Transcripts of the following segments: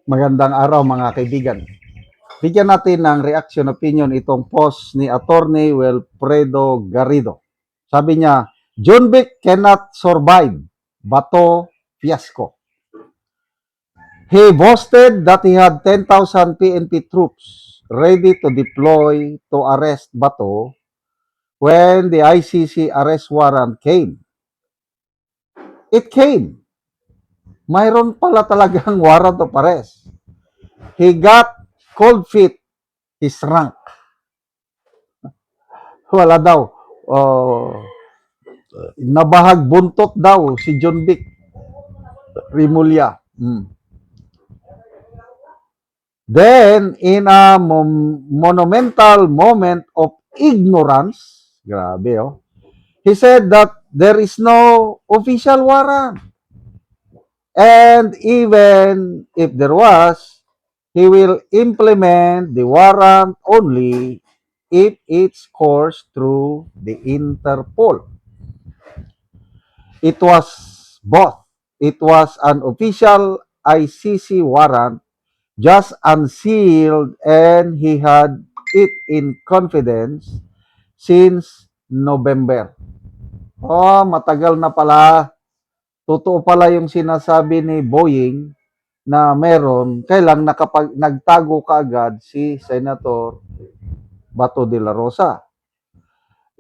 Magandang araw mga kaibigan. Bigyan natin ng reaction opinion itong post ni Attorney Wilfredo Garrido. Sabi niya, John Vic cannot survive Bato fiasco. He boasted that he had 10,000 PNP troops ready to deploy to arrest Bato when the ICC arrest warrant came. It came. Mayroon pala talagang warrant of arrest. He got cold feet, his rank. Wala daw. Oh, nabahag buntot daw si John Vic Rimulya. Then, in a monumental moment of ignorance, grabe he said that there is no official warrant. And even if there was, he will implement the warrant only if it's coursed through the Interpol. It was both. It was an official ICC warrant, just unsealed, and he had it in confidence since November. Oh, matagal na pala. Totoo pala yung sinasabi ni Boying na meron, kailang nagtago kaagad si Senator Bato de la Rosa.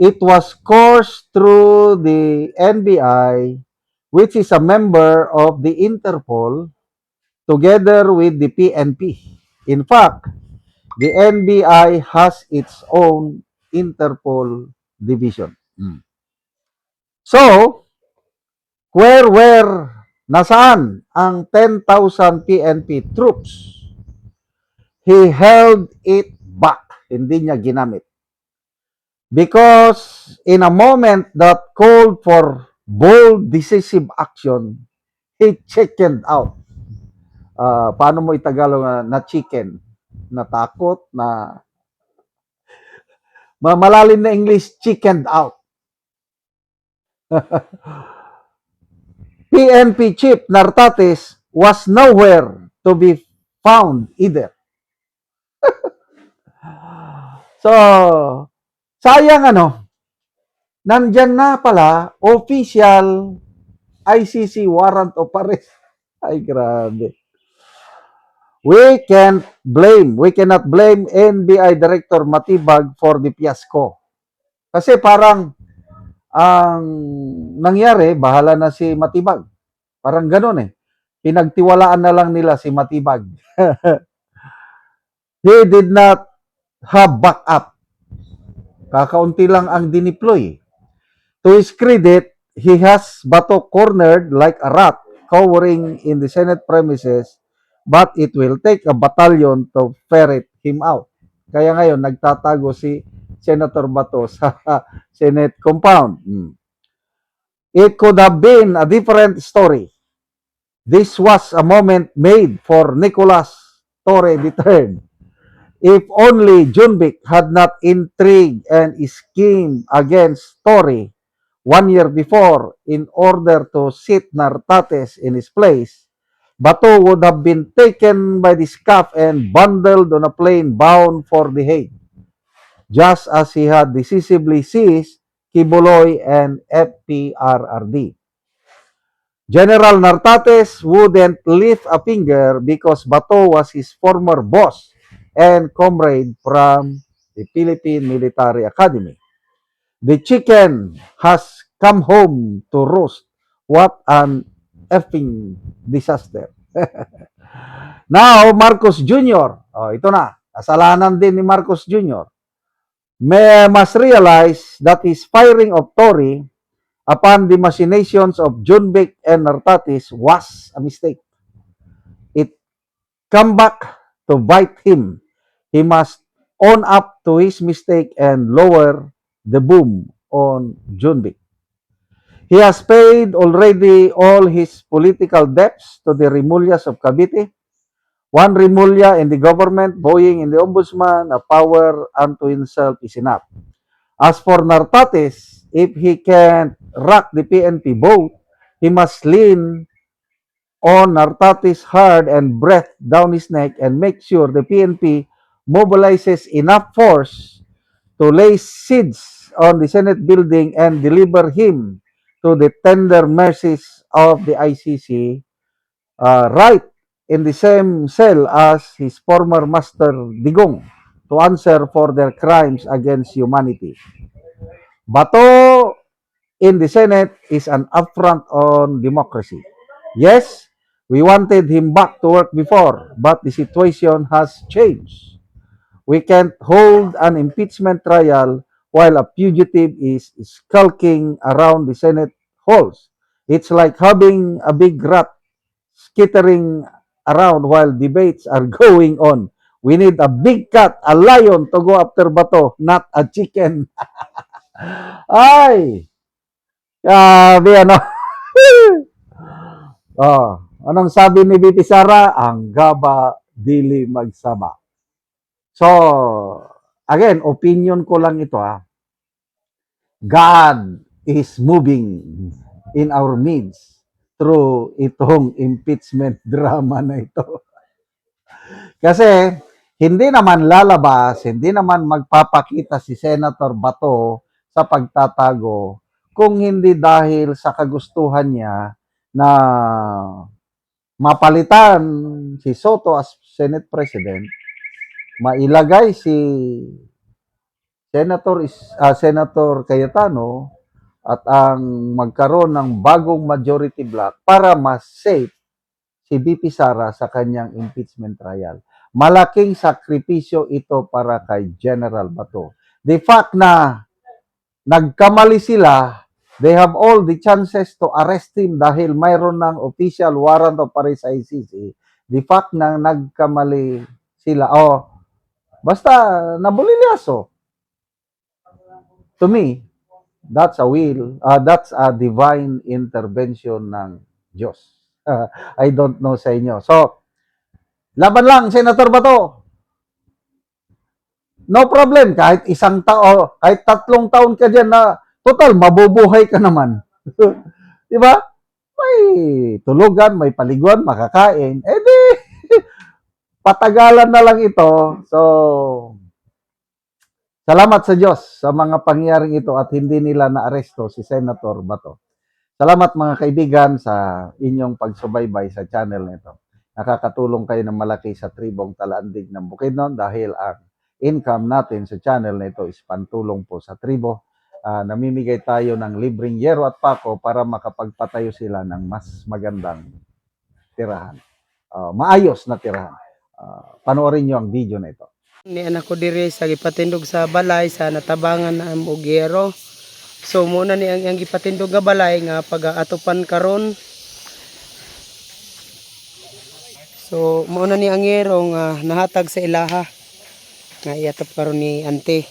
It was coursed through the NBI, which is a member of the Interpol, together with the PNP. In fact, the NBI has its own Interpol division. So, nasaan ang 10,000 PNP troops? He held it back. Hindi niya ginamit. Because in a moment that called for bold, decisive action, he chickened out. Paano mo itagalog na chicken? Natakot, na malalim na English, chickened out. PNP Chief Nartates was nowhere to be found either. So, sayang nandyan na pala, official ICC warrant of arrest. Ay, grabe. We cannot blame NBI Director Matibag for the fiasco. Kasi parang ang nangyari, bahala na si Matibag. Parang ganun Pinagtiwalaan na lang nila si Matibag. He did not have backup. Kakaunti lang ang dineploy. To his credit, he has Bato cornered like a rat cowering in the Senate premises, but it will take a battalion to ferret him out. Kaya ngayon, nagtatago si Senator Bato sa Senate compound. It could have been a different story. This was a moment made for Nicolas Torre III. If only Junbik had not intrigued and schemed against Torre 1 year before in order to sit Nartates in his place, Bato would have been taken by the scuff and bundled on a plane bound for The Hague, just as he had decisively seized Kibuloy and FPRRD. General Nartates wouldn't lift a finger because Bato was his former boss and comrade from the Philippine Military Academy. The chicken has come home to roost. What an effing disaster. Now, Marcos Jr. Ito na. Kasalanan din ni Marcos Jr. Must realize that his firing of Torre upon the machinations of Junbik and Nartates was a mistake. It come back to bite him. He must own up to his mistake and lower the boom on Junbik. He has paid already all his political debts to the Remulyas of Cavite. One Remulla in the government, Boying in the ombudsman, a power unto himself is enough. As for Nartates, if he can't rock the PNP boat, he must lean on Nartatis hard and breath down his neck and make sure the PNP mobilizes enough force to lay siege on the Senate building and deliver him to the tender mercies of the ICC, right in the same cell as his former master Digong to answer for their crimes against humanity. Bato in the Senate is an affront on democracy. Yes, we wanted him back to work before, but the situation has changed. We can't hold an impeachment trial while a fugitive is skulking around the Senate halls. It's like having a big rat skittering around while debates are going on. We need a big cat, a lion to go after Bato, not a chicken. Ay! Grabe, ano? Oh, anong sabi ni BP Sara? Ang gaba, dili magsama. So, again, opinion ko lang ito ha. God is moving in our midst through itong impeachment drama na ito. Kasi hindi naman lalabas, hindi naman magpapakita si Senator Bato sa pagtatago kung hindi dahil sa kagustuhan niya na mapalitan si Soto as Senate President, mailagay si Senator Cayetano at ang magkaroon ng bagong majority block para mas safe si BP Sara sa kanyang impeachment trial. Malaking sakripisyo ito para kay General Bato. The fact na nagkamali sila, they have all the chances to arrest him dahil mayroon ng official warrant of arrest sa ICC. The fact na nagkamali sila, basta nabulilyaso. To me, that's a divine intervention ng Diyos. I don't know sa inyo. So, laban lang, Senator Bato. No problem, kahit isang tao, kahit 3 taon ka dyan na, total, mabubuhay ka naman. Di ba? May tulugan, may paliguan, makakain. Eh di, patagalan na lang ito. So, salamat sa Diyos sa mga pangyayaring ito at hindi nila naaresto si Senator Bato. Salamat mga kaibigan sa inyong pagsubaybay sa channel nito. Nakakatulong kayo ng malaki sa tribong Talaandig ng Bukidnon dahil ang income natin sa channel nito is pantulong po sa tribo. Namimigay tayo ng libreng yero at pako para makapagpatayo sila ng mas magandang tirahan. Maayos na tirahan. Panoorin nyo ang video na ito. Ni anak ko diri sa gipatindog sa balay sa natabangan na Mugero. So muna ni ang gipatindog nga balay nga pag-atupan karon. So muna ni ang yero nga nahatag sa ilaha nga iatop karon ni ante.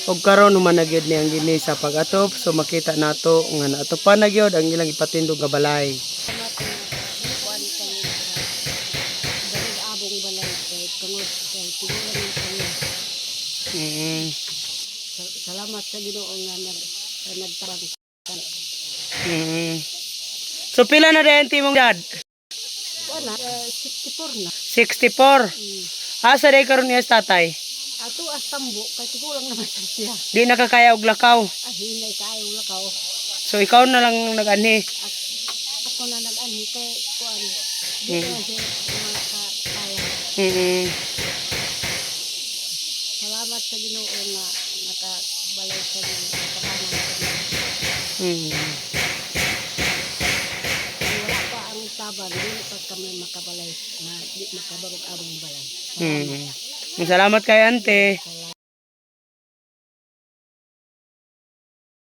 Og karon human na gyud ni ang gini sa pag-atop, so makita nato nga naatopan na gyud ang ilang ipatindog nga balay. Salamat sa Ginoo nga nagtarang. So pila na din timong dad? Wala, 64 na. 64. Asa day karon niya sa tatay? Ato astambo kay kulang naman siya. Di nakakaya og lakaw. Hinay kayo lakaw. So ikaw na lang nag-ani. Ako na nag-ani kay kuan. Di na siya makakaya. Salamat sa Ginoo nga balay sa tabangan. Mm. Wala pa ang taban, hindi pa kami makabalay na di makabarog among balay. Mm. Salamat kay ante. Salamat.